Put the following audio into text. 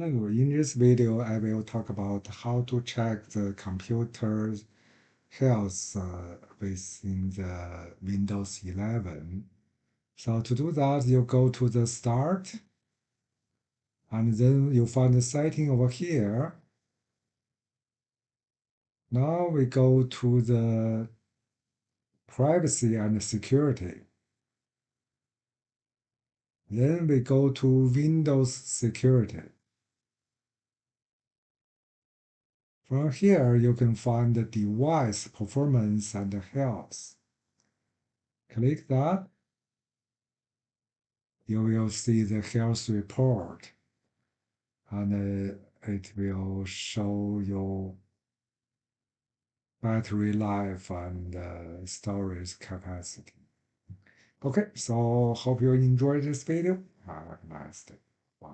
Hello, in this video, I will talk about how to check the computer's health within the Windows 11. So to do that, you go to the Start, and then you find the setting over here. Now we go to the Privacy and Security. Then we go to Windows Security. From here, you can find the device performance and health. Click that. You will see the health report, and it will show your battery life and storage capacity. Okay, so hope you enjoyed this video. Have a nice day. Bye.